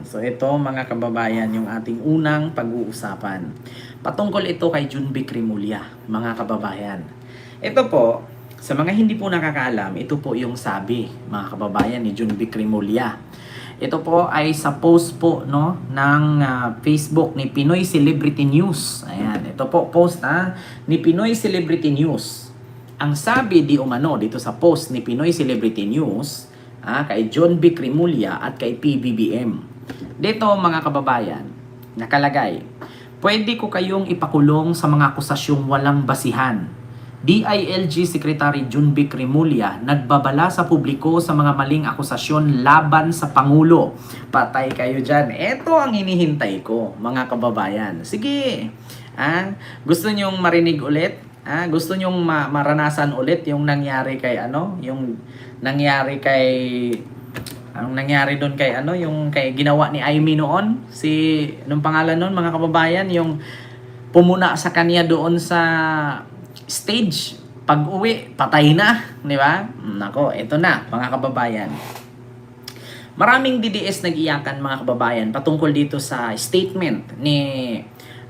So ito mga kababayan yung ating unang pag-uusapan. Patungkol ito kay Junvic Rimulya, mga kababayan. Ito po, sa mga hindi po nakakaalam, ito po yung sabi, mga kababayan, ni Junvic Rimulya. Ito po ay sa post po no ng Facebook ni Pinoy Celebrity News. Ayan, ito po post ni Pinoy Celebrity News. Ang sabi di umano dito sa post ni Pinoy Celebrity News, kay Junvic Rimulya at kay PBBM. Dito mga kababayan, nakalagay, pwede ko kayong ipakulong sa mga akusasyong walang basihan. DILG Secretary Junvic Rimulya nagbabala sa publiko sa mga maling akusasyon laban sa Pangulo. Patay kayo dyan. Ito ang hinihintay ko, mga kababayan. Sige, gusto nyong marinig ulit? Gusto nyong maranasan ulit yung nangyari kay yung nangyari kay ang nangyari doon kay yung kay ginawa ni Aimee noon, nung pangalan noon mga kababayan, yung pumuna sa kanya doon sa stage, pag-uwi patay na, di ba? Nako, ito na mga kababayan. Maraming DDS nag-iyakan mga kababayan patungkol dito sa statement ni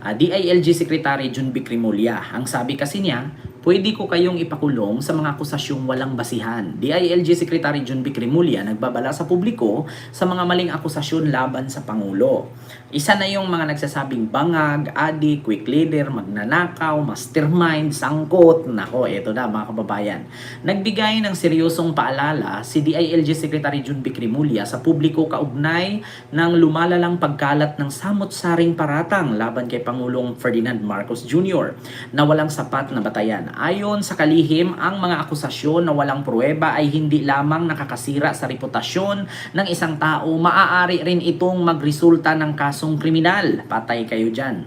DILG Secretary Junvic Rimulya. Ang sabi kasi niya, pwede ko kayong ipakulong sa mga akusasyong walang basihan. DILG Secretary Junvic Rimulya nagbabala sa publiko sa mga maling akusasyon laban sa Pangulo. Isa na yung mga nagsasabing bangag, adik, quick leader, magnanakaw, mastermind, sangkot. Nako, eto na mga kababayan. Nagbigay ng seryosong paalala si DILG Secretary Junvic Rimulya sa publiko kaugnay ng lumalalang pagkalat ng samot-saring paratang laban kay Pangulong Ferdinand Marcos Jr. na walang sapat na batayan. Ayon sa kalihim, ang mga akusasyon na walang pruweba ay hindi lamang nakakasira sa reputasyon ng isang tao, maaari rin itong magresulta ng kasong kriminal. Patay kayo dyan.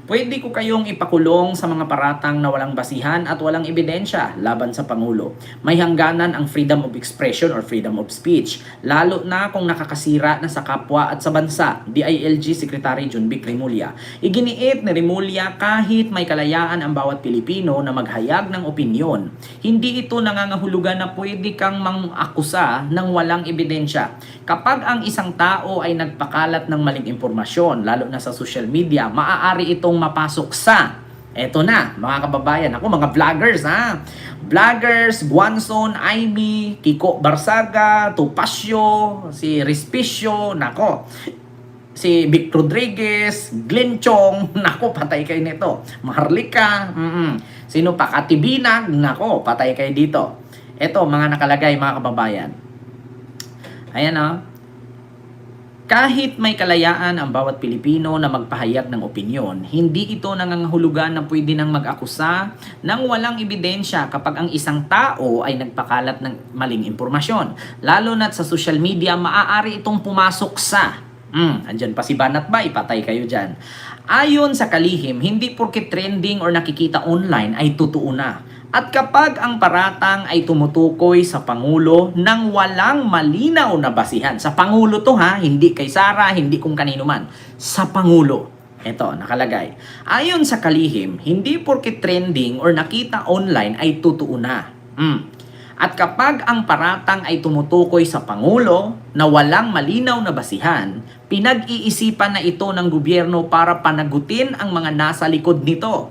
Pwede ko kayong ipakulong sa mga paratang na walang basihan at walang ebidensya laban sa Pangulo. May hangganan ang freedom of expression or freedom of speech, lalo na kung nakakasira na sa kapwa at sa bansa. DILG Secretary Junvic Rimulya. Iginiit ni Rimulya, kahit may kalayaan ang bawat Pilipino na maghayag ng opinyon, hindi ito nangangahulugan na pwede kang mang-akusa ng walang ebidensya. Kapag ang isang tao ay nagpakalat ng maling impormasyon, lalo na sa social media, maaari itong mapasok sa, eto na mga kababayan, mga vloggers vloggers, Guanzon, Aimee, Kiko Barsaga, Topacio, si Respicio, si Vic Rodriguez, Glenn Chong, patay kayo nito. Maharlika, sino pa? Katibinag, patay kayo dito. Ito, mga nakalagay mga kababayan. Ayan kahit may kalayaan ang bawat Pilipino na magpahayag ng opinyon, hindi ito nangangahulugan na pwede nang mag-akusa ng walang ebidensya kapag ang isang tao ay nagpakalat ng maling impormasyon. Lalo na't sa social media, maaari itong pumasok sa andyan pa si Banat Bay, patay kayo dyan. Ayon sa kalihim, hindi porket trending or nakikita online ay totoo na. At kapag ang paratang ay tumutukoy sa Pangulo nang walang malinaw na basihan, sa Pangulo to hindi kay Sara, hindi kung kanino man, sa Pangulo. Ito, nakalagay. Ayon sa kalihim, hindi porket trending or nakita online ay totoo na. At kapag ang paratang ay tumutukoy sa Pangulo na walang malinaw na basihan, pinag-iisipan na ito ng gobyerno para panagutin ang mga nasa likod nito.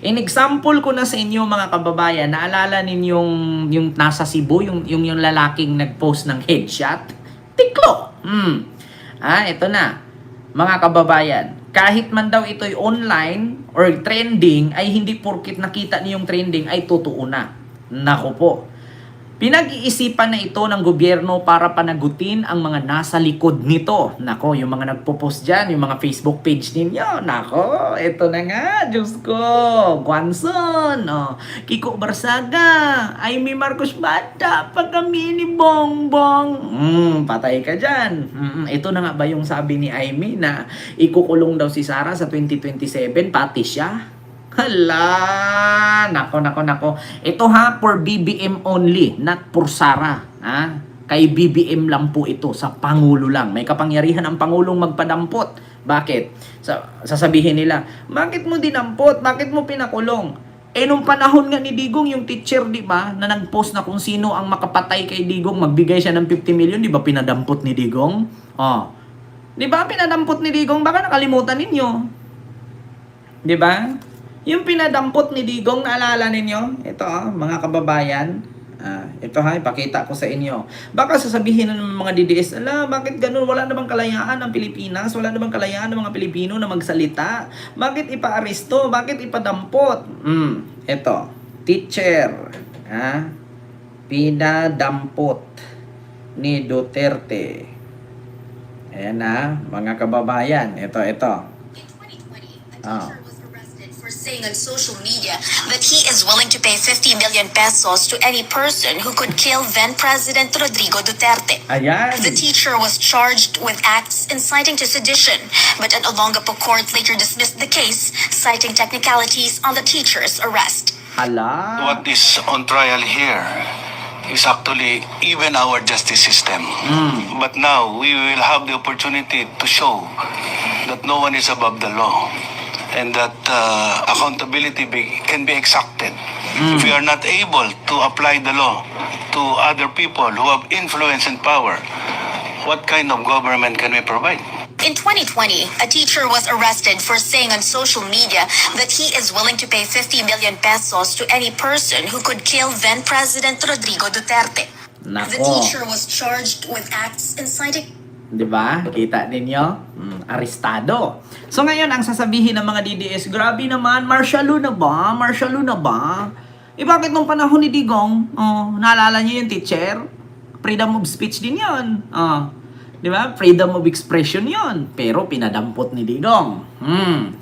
In example ko na sa inyo mga kababayan, naalala ninyong yung nasa Cebu, yung lalaking nag-post ng headshot? Tiklo! Ito na, mga kababayan. Kahit man daw ito'y online or trending, ay hindi porkit nakita niyong trending ay totoo na. Nako po. Pinag-iisipan na ito ng gobyerno para panagutin ang mga nasa likod nito. Nako, yung mga nagpo-post dyan, yung mga Facebook page ninyo. Nako, ito na nga, Diyos ko. Guanzon, Kiko Barsaga, Aimee Marcos Bata, pag kami ni Bongbong. Patay ka dyan. Ito na nga ba yung sabi ni Aimee na ikukulong daw si Sara sa 2027, pati siya? Hala! Nako. Ito for BBM only, not for Sara. Kay BBM lang po ito, sa Pangulo lang. May kapangyarihan ang Pangulong magpadampot. Bakit? Sasabihin nila, bakit mo dinampot? Bakit mo pinakulong? Nung panahon nga ni Digong, yung teacher, di ba, na nag-post na kung sino ang makapatay kay Digong, magbigay siya ng 50 million, di ba pinadampot ni Digong? Di ba? Pinadampot ni Digong, baka nakalimutan ninyo. Di ba? Yung pinadampot ni Digong, naalala ninyo? Ito, mga kababayan. Ito ipakita ko sa inyo. Baka sasabihin ng mga DDS, bakit ganun? Wala namang kalayaan ng Pilipinas, wala namang kalayaan ng mga Pilipino na magsalita. Bakit ipa-aresto? Bakit ipadampot? Ito, teacher, pinadampot ni Duterte. Ayan mga kababayan. Ito. In 2020, a teacher was arrested for saying on social media that he is willing to pay 50 million pesos to any person who could kill then President Rodrigo Duterte. Ayan. The teacher was charged with acts inciting to sedition, but an Olongapo court later dismissed the case, citing technicalities on the teacher's arrest. Hala. What is on trial here is actually even our justice system. But now we will have the opportunity to show that no one is above the law and that accountability can be exacted. If we are not able to apply the law to other people who have influence and power, what kind of government can we provide? In 2020, a teacher was arrested for saying on social media that he is willing to pay 50 million pesos to any person who could kill then President Rodrigo Duterte. Nako. The teacher was charged with acts inciting. Diba? Kita ninyo? Arestado. So ngayon, ang sasabihin ng mga DDS, grabe naman, martial law na ba? Martial law na ba? Bakit nung panahon ni Digong, naalala niyo yung teacher? Freedom of speech din yun. Di ba? Freedom of expression yon, pero pinadampot ni Digong.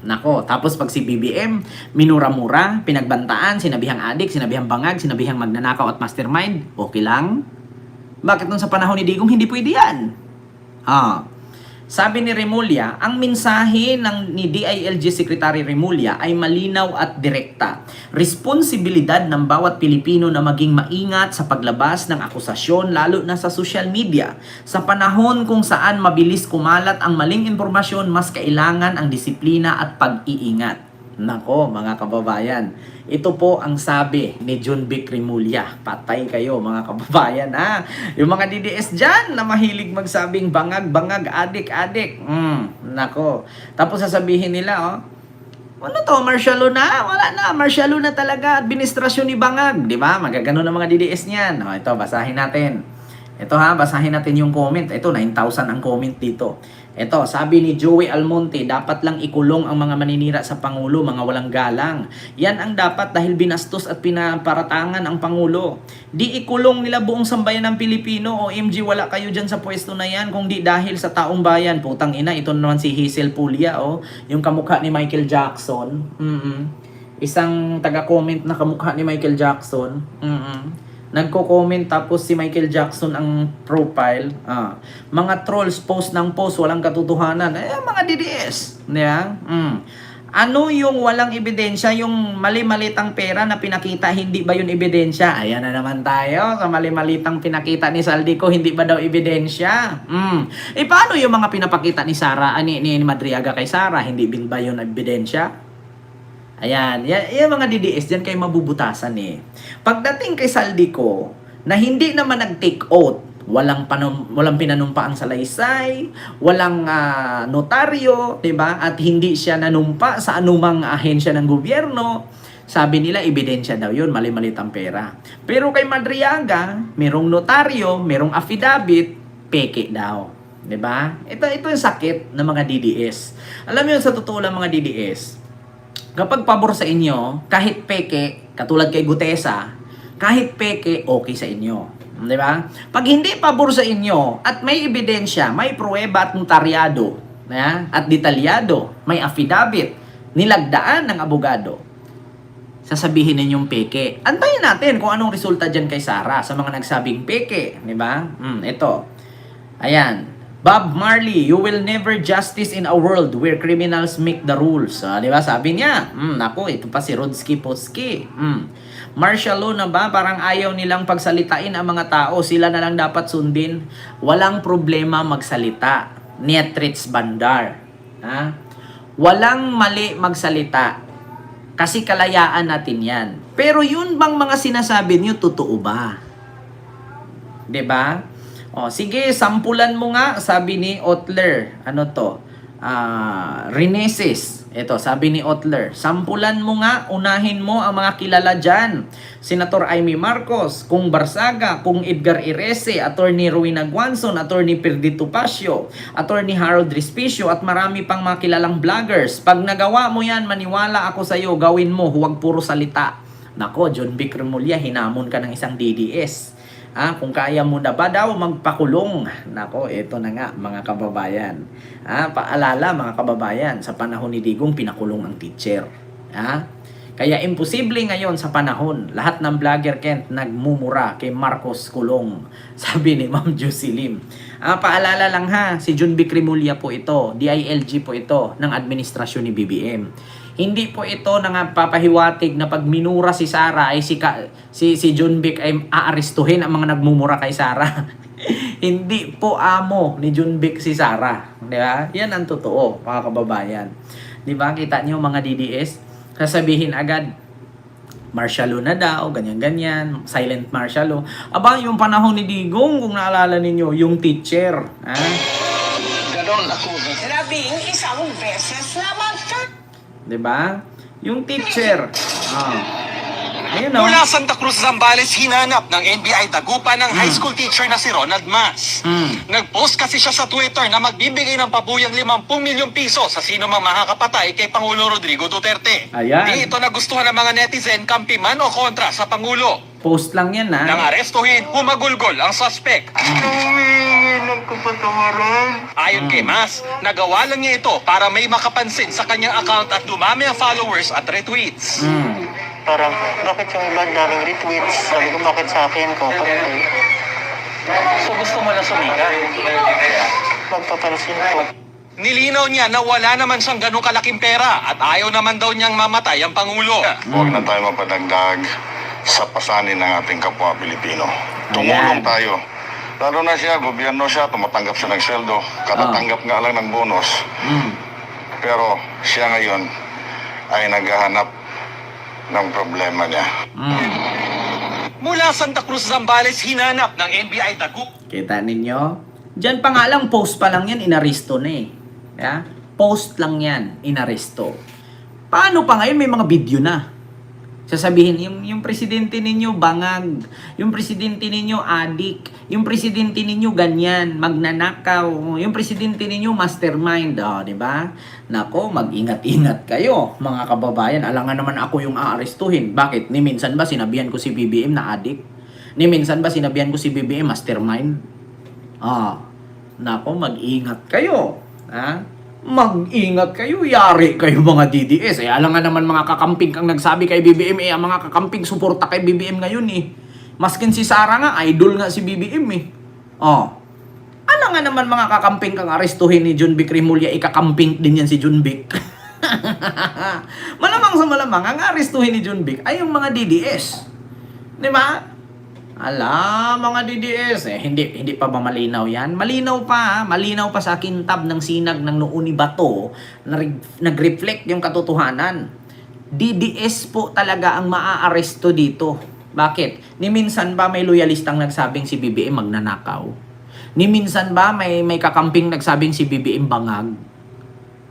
Nako. Tapos pag si BBM, minura-mura, pinagbantaan, sinabihang adik, sinabihang bangag, sinabihang magnanakaw at mastermind, okay lang? Bakit nung sa panahon ni Digong, hindi pwede yan? Sabi ni Remulla, ang mensahe ni DILG Secretary Remulla ay malinaw at direkta. Responsibilidad ng bawat Pilipino na maging maingat sa paglabas ng akusasyon lalo na sa social media. Sa panahon kung saan mabilis kumalat ang maling impormasyon, mas kailangan ang disiplina at pag-iingat. Nako, mga kababayan, ito po ang sabi ni John Vic Remulla. Patay kayo, mga kababayan, Yung mga DDS dyan na mahilig magsabing bangag-bangag, adik-adik. Nako. Tapos sasabihin nila, ano to, martial law na? Wala na, martial law na talaga, administrasyon ni Bangag. Di ba? Magagano ng mga DDS niyan. Ito, basahin natin. Ito basahin natin yung comment. Ito, 9,000 ang comment dito. Ito, sabi ni Joey Almonte, dapat lang ikulong ang mga maninira sa Pangulo, mga walang galang. Yan ang dapat dahil binastos at pinaparatangan ang Pangulo. Di ikulong nila buong sambayan ng Pilipino. OMG, wala kayo dyan sa pwesto na yan kung di dahil sa taong bayan. Putang ina, ito naman si Hazel Pulia, yung kamukha ni Michael Jackson. Isang taga-comment na kamukha ni Michael Jackson. Nagko-comment tapos si Michael Jackson ang profile. Mga trolls post ng post, walang katotohanan. Mga DDS. Diba? Ano yung walang ebidensya? Yung mali-malitang pera na pinakita, hindi ba yun ebidensya? Ayan na naman tayo sa mali-malitang pinakita ni Saldico, hindi ba daw ebidensya? Paano yung mga pinapakita ni Sara, ni Madriaga kay Sara, hindi ba yun ebidensya? Ayan, yan mga DDS, dyan kayo mabubutasan Pagdating kay Saldico, na hindi naman nag-take oath, walang pinanumpaan sa salaysay, walang notaryo, diba? At hindi siya nanumpa sa anumang ahensya ng gobyerno, sabi nila, ebidensya daw yun, mali-malitang pera. Pero kay Madriaga, merong notaryo, merong affidavit, peke daw. Diba? Ito yung sakit ng mga DDS. Alam mo yun, sa totoo lang mga DDS, kapag pabor sa inyo, kahit peke, katulad kay Gutesa, kahit peke, okay sa inyo. Di ba? Pag hindi pabor sa inyo, at may ebidensya, may pruweba at notaryado, at detalyado, may affidavit, nilagdaan ng abogado, sasabihin ninyong peke. Antayin natin kung anong resulta dyan kay Sara sa mga nagsabing peke. Di ba? Ito. Ayan. Bob Marley, you will never justice in a world where criminals make the rules. Di ba? Sabi niya. Nako, ito pa si Rodsky Potsky. Martial law na ba? Parang ayaw nilang pagsalitain ang mga tao. Sila na lang dapat sundin. Walang problema magsalita. Netrits Bandar. Walang mali magsalita. Kasi kalayaan natin yan. Pero yun bang mga sinasabi niyo, totoo ba? Di ba? Oh, sige, sampulan mo nga, sabi ni Otler. Ano to? Reneses. Ito, sabi ni Otler. Sampulan mo nga, unahin mo ang mga kilala dyan. Senator Amy Marcos, Kung Barsaga, Kung Edgar Irese, Attorney Rowena Guanzon, Attorney Perdito Pasio, Attorney Harold Respicio, at marami pang mga kilalang vloggers. Pag nagawa mo yan, maniwala ako sa'yo, gawin mo, huwag puro salita. Nako, John Vic Remulla, hinamon ka ng isang DDS. Kung kaya mo na ba daw magpakulong? Nako, ito na nga mga kababayan. Paalala mga kababayan, sa panahon ni Digong pinakulong ang teacher. Kaya imposible ngayon sa panahon, lahat ng vlogger Kent nagmumura kay Marcos kulong. Sabi ni Ma'am Jocelyn. Paalala lang ha, si John Vic Remulla po ito, DILG po ito ng administrasyon ni BBM. Hindi po ito papahiwatig na pag minura si Sara ay si John Vic ay aarestuhin ang mga nagmumura kay Sara. Hindi po amo ni John Vic si Sara. Di ba? Yan ang totoo, mga kababayan. Di ba? Kita niyo mga DDS, sasabihin agad, martial law na daw, ganyan-ganyan, silent martial law. Aba, yung panahon ni Digong, kung naalala ninyo, yung teacher. Ganon ako. Labing isang beses lamang ka. Diba? Yung teacher. Ayun o. Mula Santa Cruz, Zambales, hinanap ng NBI dagupan ng high school teacher na si Ronald Mas. Nag-post kasi siya sa Twitter na magbibigay ng pabuyang 50 milyong piso sa sino mang makakapatay kay Pangulo Rodrigo Duterte. Ayan. Di ito nagustuhan ng mga netizen, kampi man o kontra sa Pangulo. Post lang yan Nang arestuhin, humagulgol ang suspect. Ayon kay Mas, nagawa lang niya ito para may makapansin sa kanyang account at dumami ang followers at retweets. Parang, bakit yung iba daming retweets? Sabi ko, bakit sa akin ko? So gusto mo na sumikat? Magpapansin ko. Nilinaw niya na wala naman siyang ganong kalaking pera at ayaw naman daw niyang mamatay ang Pangulo. Huwag na tayo mapadagdag sa pasanin ng ating kapwa Pilipino. Tumulong tayo. Lalo na siya, gobyerno siya, tumatanggap siya ng sweldo. Katatanggap nga lang ng bonus. Pero siya ngayon ay naghahanap ng problema niya. Mula Santa Cruz, Zambales, hinanap ng NBI dagupan. Kita ninyo? Diyan pa nga lang, post pa lang yan, inaresto na eh. Post lang yan, inaresto. Paano pa ngayon may mga video na? Sasabihin, yung presidente ninyo bangag, yung presidente ninyo adik, yung presidente ninyo ganyan, magnanakaw, yung presidente ninyo mastermind, di ba? Nako, mag-ingat-ingat kayo, mga kababayan. Alangan naman ako yung aarestuhin. Bakit? Ni minsan ba sinabihan ko si BBM na adik? Ni minsan ba sinabihan ko si BBM mastermind? Nako, mag-ingat kayo. Mag-ingat kayo, yari kayo mga DDS. Alangan naman mga kakamping kang nagsabi kay BBM, ang mga kakamping suporta kay BBM ngayon eh. Maskin si Sara nga, idol nga si BBM eh. Alangan naman mga kakamping kang arestuhin ni John Vic Remulla, ikakamping din yan si John Vic. Malamang sa malamang, ang arestuhin ni John Vic ay yung mga DDS. Di ba? Mga DDS, hindi pa ba malinaw yan? Malinaw pa sa kintab ng sinag ng noo ni Bato na nag-reflect yung katotohanan. DDS po talaga ang maaaresto dito. Bakit? Ni minsan ba may loyalistang nagsabing si BBM magnanakaw? Ni minsan ba may kakamping nagsabing si BBM bangag?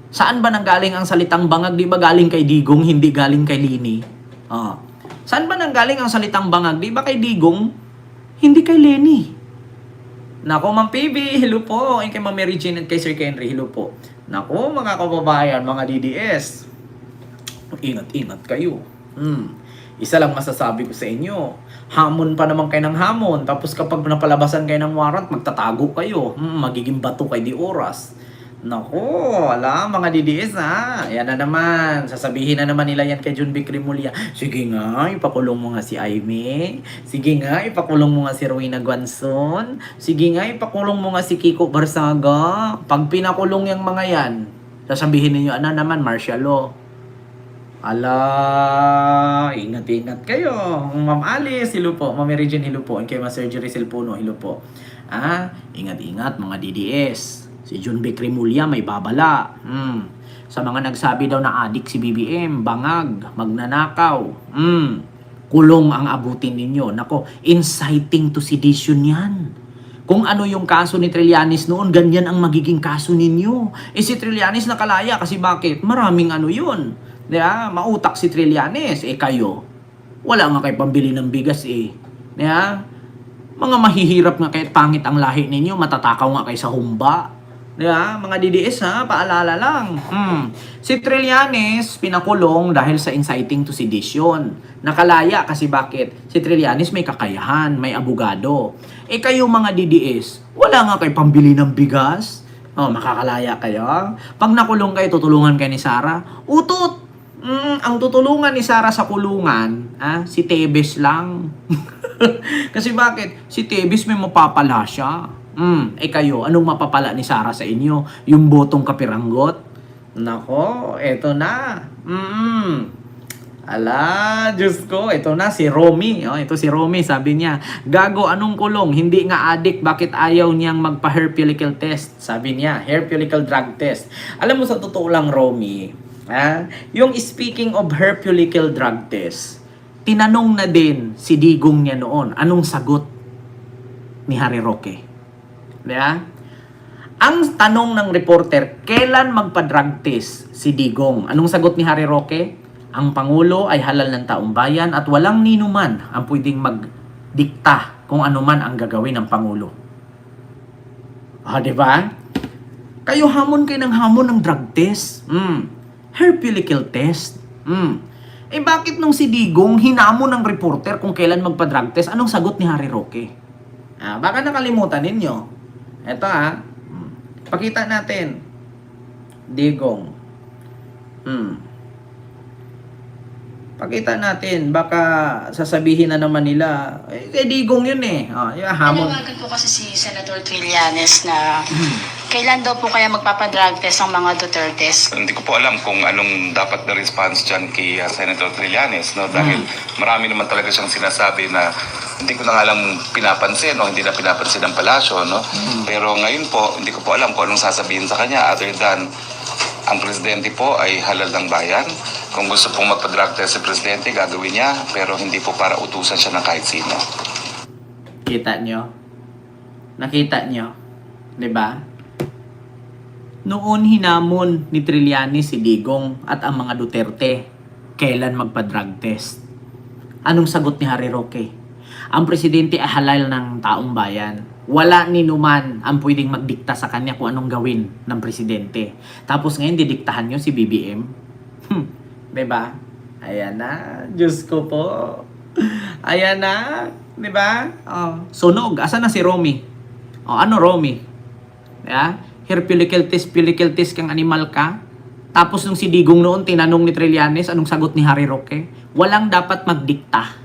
Saan ba nanggaling ang salitang bangag? Di ba galing kay Digong, hindi galing kay Lini? Saan ba nanggaling ang salitang bangag? Di ba kay Digong? Hindi kay Lenny. Nako, Ma'am PB, hello po. Kay Ma'am Mary Jane at kay Sir Henry, hello po. Nako, mga kababayan, mga DDS. Ingat-ingat kayo. Isa lang masasabi ko sa inyo. Hamon pa naman kayo ng hamon. Tapos kapag napalabasan kayo ng warrant, magtatago kayo. Magiging bato kayo di oras. Nako, mga DDS Yan na naman. Sasabihin na naman nila yan kay John Vic Remulla. Sige nga, ipakulong mo nga si Aimee. Sige nga, ipakulong mo nga si Rowena Guanzon. Sige nga, ipakulong mo nga si Kiko Barsaga. Pag pinakulong yung mga yan, sasabihin ninyo, naman, martial law. Ingat-ingat kayo. Ma'am Alice, hello po. Ma'am Regine, hello po. And kay Master Jerry Silpuno, hello po. Ingat-ingat mga DDS. Si John Vic Remulla may babala. Sa mga nagsabi daw na adik si BBM, bangag, magnanakaw. Kulong ang abutin ninyo. Nako, inciting to sedition yan. Kung ano yung kaso ni Trillanes noon, ganyan ang magiging kaso ninyo. Eh si Trillanes nakalaya kasi bakit? Maraming ano yun. Diba? Mautak si Trillanes. Eh kayo, wala nga kayo pambili ng bigas eh. Diba? Mga mahihirap nga kahit pangit ang lahi ninyo, matatakaw nga kayo sa humba. Diba? Mga DDS ha, paalala lang. Si Trillanes pinakulong dahil sa inciting to sedition. Nakalaya kasi bakit? Si Trillanes may kakayahan, may abogado. Eh kayo mga DDS, wala nga kayo pambili ng bigas? Oh, makakalaya kayo? Pag nakulong kayo, tutulungan kayo ni Sara? Utot! Ang tutulungan ni Sara sa kulungan, si Tebes lang. Kasi bakit? Si Tebes may mapapala siya. Eh kayo, anong mapapala ni Sara sa inyo? Yung botong kapiranggot? Nako, eto na. Ala, Diyos ko, ito na si Romy. Oh, ito si Romy, sabi niya, gago, anong kulong? Hindi nga addict, bakit ayaw niyang magpa-hair follicle test? Sabi niya, hair follicle drug test. Alam mo, sa totoo lang, Romy, yung speaking of hair follicle drug test, tinanong na din si Digong niya noon, anong sagot ni Harry Roque? Diba? Ang tanong ng reporter, kailan magpa-drug test si Digong? Anong sagot ni Harry Roque? Ang Pangulo ay halal ng taong bayan at walang ninuman ang pwedeng magdikta kung ano man ang gagawin ng Pangulo. Diba? Kayo hamon kayo ng hamon ng drug test. Hair follicle test. Eh bakit nung si Digong hinamon ng reporter kung kailan magpa-drug test? Anong sagot ni Harry Roque? Baka nakalimutan ninyo. Ito pakita natin. Digong. Pakita natin, baka sasabihin na naman nila, Digong yun eh. Hamon. Nanawagan po kasi si Senator Trillanes na kailan daw po kaya magpapadrug test ang mga Dutertes? Hindi ko po alam kung anong dapat na response dyan kay Senator Trillanes, no? Dahil marami naman talaga siyang sinasabi na hindi ko na nga lang pinapansin o hindi na pinapansin ng palasyo, no? Pero ngayon po, hindi ko po alam kung anong sasabihin sa kanya other than ang presidente po ay halal ng bayan. Kung gusto pong magpa-drug test si presidente, gagawin niya, pero hindi po para utusan siya ng kahit sino. Kita nyo? Nakita nyo? 'Di ba? Noon hinamon ni Trillanes si Digong at ang mga Duterte kailan magpa-drug test. Anong sagot ni Harry Roque? Ang presidente ay halal ng taong bayan. Wala ni numan ang pwedeng magdikta sa kanya kung anong gawin ng presidente. Tapos ngayon didiktahan nyo si BBM. Diba? Ayan na. Diyos ko po. Ayan na. Diba? Sunog. Asan na si Romy? Ano Romy? Diba? Hair follicle test kang animal ka. Tapos nung si Digong noon, tinanong ni Trillanes, anong sagot ni Harry Roque? Walang dapat magdikta.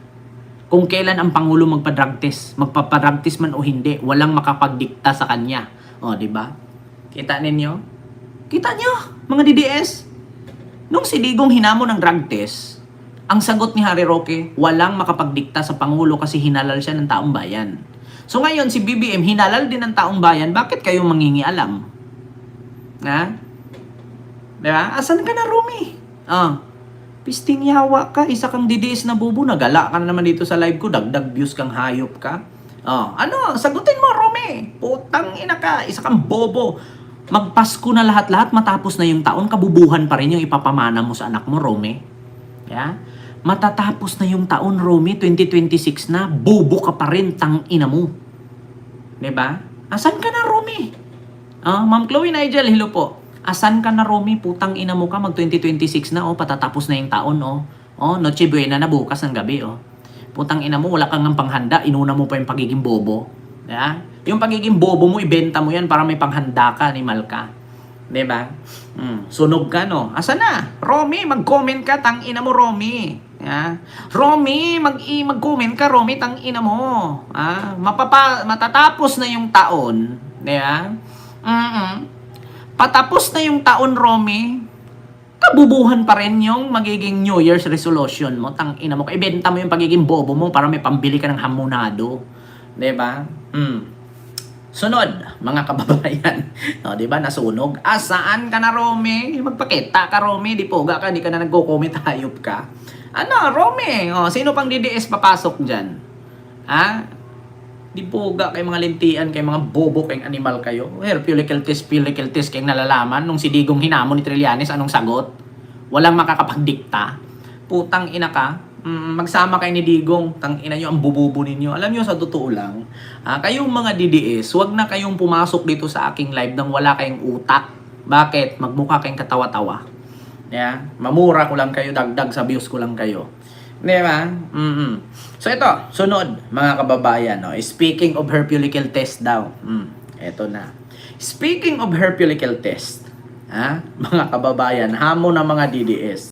Kung kailan ang Pangulo magpa-drug test. Magpapadrug test man o hindi, walang makapagdikta sa kanya. Diba? Kita ninyo? Kita nyo, mga DDS? Nung si Digong hinamon ng drug test, ang sagot ni Harry Roque, walang makapagdikta sa Pangulo kasi hinalal siya ng taong bayan. So ngayon, si BBM hinalal din ng taong bayan, bakit kayo mangingialam? Diba? Asan ka na, Romy? Pisting yawa ka, isa kang DDS na bubo, nagala ka na naman dito sa live ko, dagdag views kang hayop ka. Sagutin mo, Romy. Putang ina ka, isa kang bobo. Magpasko na lahat-lahat, matapos na yung taon, kabubuhan pa rin yung ipapamana mo sa anak mo, Romy. Matatapos na yung taon, Romy, 2026 na, bobo ka pa rin, tang ina mo. Diba? Asan ka na, Romy? Ma'am Chloe Nigel, hello po. Asan ka na, Romy? Putang ina mo ka, mag 2026 na, patatapos na yung taon, Noche Buena na bukas ng gabi, Putang ina mo, wala kang ng panghanda, inuna mo pa yung pagiging bobo. Yung pagiging bobo mo, ibenta mo yan para may panghanda ka, animal ka. Diba? Sunog ka, no? Asan na? Romy, mag-comment ka, tang ina mo, Romy. Romy, mag-comment ka, Romy, tang ina mo. Matatapos na yung taon. Diba? Patapos na yung taon, Romy, kabubuhan pa rin yung magiging New Year's resolution mo. Tang ina mo, ibenta mo yung pagiging bobo mo para may pambili ka ng hamonado. Diba? Sunod, mga kababayan. Diba, nasunog. Saan ka na, Romy? Magpakita ka, Romy. Di poga ka, di ka na nagko-comment, hayop ka. Romy? Sino pang DDS papasok dyan? Di poga kay mga lintian, kay mga bobo, kay animal kayo. Herpulical test, kay nalalaman. Nung si Digong hinamon ni Trillanes, anong sagot? Walang makakapagdikta. Putang ina ka. Magsama kayo ni Digong. Tang ina nyo, ang bububo ninyo. Alam nyo, sa totoo lang, kayong mga DDS, wag na kayong pumasok dito sa aking live nang wala kayong utak. Bakit? Magmukha kayong katawa-tawa. Yeah? Mamura ko lang kayo, dagdag sa views ko lang kayo. Di ba? So ito, sunod mga kababayan. No? Speaking of herpulical test daw. Ito na. Speaking of herpulical test, mga kababayan, hamon ng mga DDS.